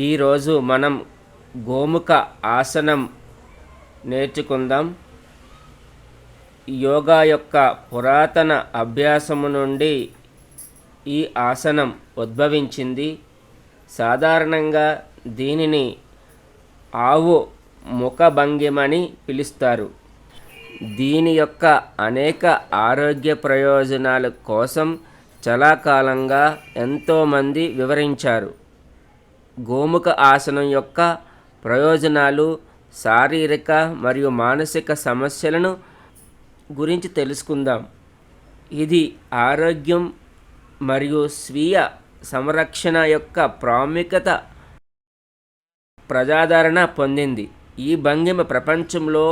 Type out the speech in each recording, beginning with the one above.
ఈరోజు మనం గోముఖ ఆసనం నేర్చుకుందాం. యోగా యొక్క పురాతన అభ్యాసము నుండి ఈ ఆసనం ఉద్భవించింది. సాధారణంగా దీనిని ఆవు ముఖ భంగిమని పిలుస్తారు. దీని యొక్క అనేక ఆరోగ్య ప్రయోజనాల కోసం చాలా కాలంగా ఎంతోమంది వివరించారు. గోముఖ ఆసనం యొక్క ప్రయోజనాలు, శారీరక మరియు మానసిక సమస్యలను గురించి తెలుసుకుందాం. ఇది ఆరోగ్యం మరియు స్వీయ సంరక్షణ యొక్క ప్రాముఖ్యత ప్రజాదరణ పొందింది. ఈ భంగిమ ప్రపంచంలో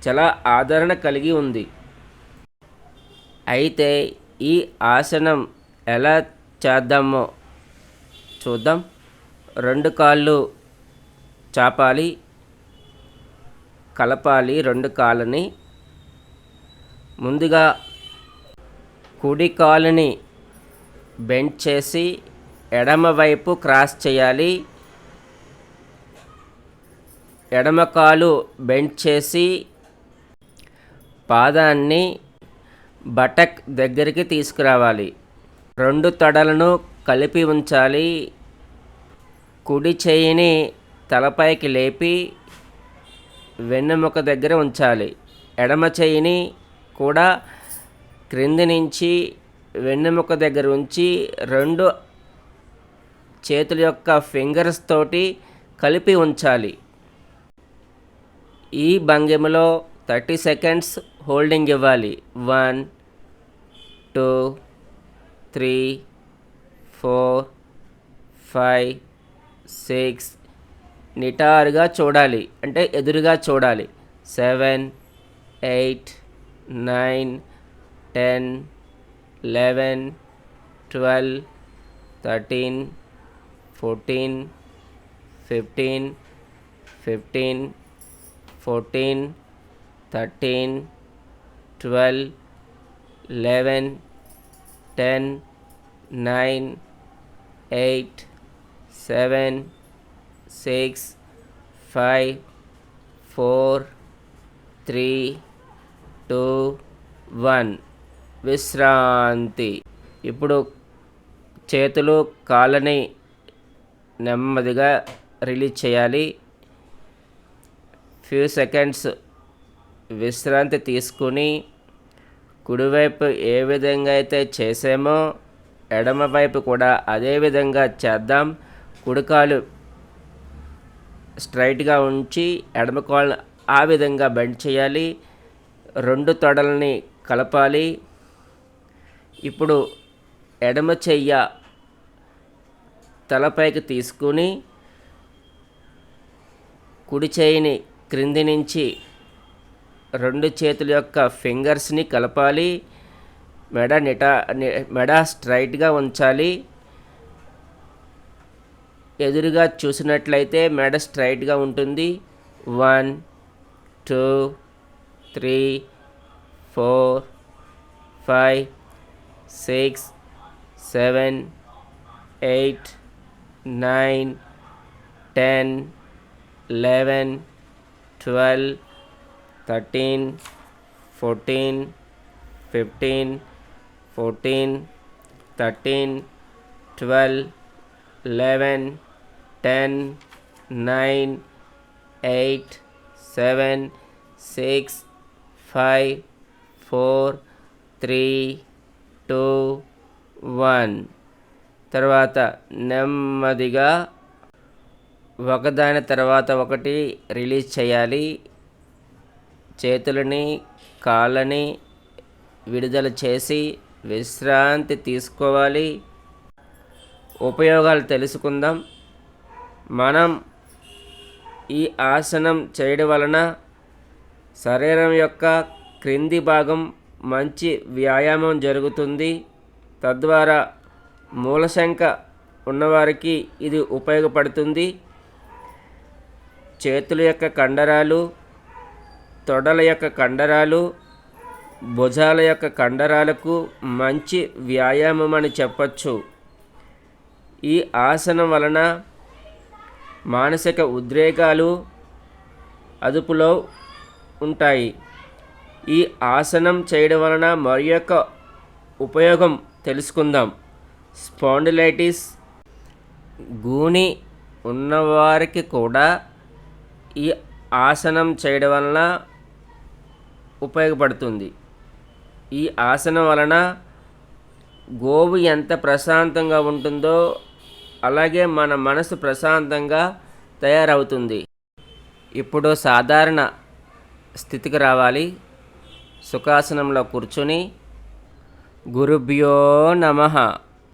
చాలా ఆదరణ కలిగి ఉంది. అయితే ఈ ఆసనం ఎలా చేద్దామో చూద్దాం. 2 కాళ్ళు చాపాలి, కలపాలి 2 కాళ్ళని. ముందుగా కుడి కాలుని బెండ్ చేసి ఎడమ వైపు క్రాస్ చేయాలి. ఎడమ కాలు బెండ్ చేసి పాదాన్ని బటక్ దగ్గరికి తీసుకురావాలి. 2 తొడలను కలిపి ఉంచాలి. కుడి చేయిని తలపైకి లేపి వెన్నెముక దగ్గర ఉంచాలి. ఎడమ చేయిని కూడా క్రింది నుంచి వెన్నెముక దగ్గర ఉంచి 2 చేతుల యొక్క ఫింగర్స్ తోటి కలిపి ఉంచాలి. ఈ భంగిమలో 30 సెకండ్స్ హోల్డింగ్ ఇవ్వాలి. 1 2 3 4 5 6 నిటారుగా చూడాలి, అంటే ఎదురుగా చూడాలి. 7 8 9 10 11 12 13 14 15 15 14 13 12 11 10 9 8 7 6 5 4 3 2 1 విశ్రాంతి. ఇప్పుడు చేతులు కాళ్ళని నెమ్మదిగా రిలీజ్ చేయాలి. ఫ్యూ సెకండ్స్ విశ్రాంతి తీసుకుని కుడివైపు ఏ విధంగా అయితే చేసామో ఎడమవైపు కూడా అదే విధంగా చేద్దాం. కుడికాలు స్ట్రైట్గా ఉంచి ఎడమ కాలు ఆ విధంగా బెండ్ చేయాలి. 2 తొడలని కలపాలి. ఇప్పుడు ఎడమ చెయ్య తలపైకి తీసుకుని కుడి చేయిని క్రింది నుంచి 2 చేతుల యొక్క ఫింగర్స్ని కలపాలి. మెడ స్ట్రైట్గా ఉంచాలి. ఎదురుగా చూసినట్లయితే మెడ స్ట్రైట్గా ఉంటుంది. 1 2 3 4 5 6 7 8 9 10 11 12 13 14 15 14 13 12 11 10 9 8 7 6 5 4 3 2 1 తర్వాత నెమ్మదిగా ఒకదాని తర్వాత ఒకటి రిలీజ్ చేయాలి. చేతులని కాళ్ళని విడుదల చేసి విశ్రాంతి తీసుకోవాలి. ఉపయోగాలు తెలుసుకుందాం. మనం ఈ ఆసనం చేయడం వలన శరీరం యొక్క క్రింది భాగం మంచి వ్యాయామం జరుగుతుంది. తద్వారా మూలశంక ఉన్నవారికి ఇది ఉపయోగపడుతుంది. చేతుల యొక్క కండరాలు, తొడల యొక్క కండరాలు, భుజాల యొక్క కండరాలకు మంచి వ్యాయామం అని చెప్పచ్చు. ఈ ఆసనం వలన మానసిక ఉద్రేకాలు అదుపులో ఉంటాయి. ఈ ఆసనం చేయడం వలన మరి యొక్క ఉపయోగం తెలుసుకుందాం. స్పాండిలైటిస్ గూని ఉన్నవారికి కూడా ఈ ఆసనం చేయడం వలన ఉపయోగపడుతుంది. ఈ ఆసనం వలన గోవు ఎంత ప్రశాంతంగా ఉంటుందో అలాగే మన మనసు ప్రశాంతంగా తయారవుతుంది. ఇప్పుడు సాధారణ స్థితికి రావాలి. సుఖాసనంలో కూర్చుని గురుభ్యో నమః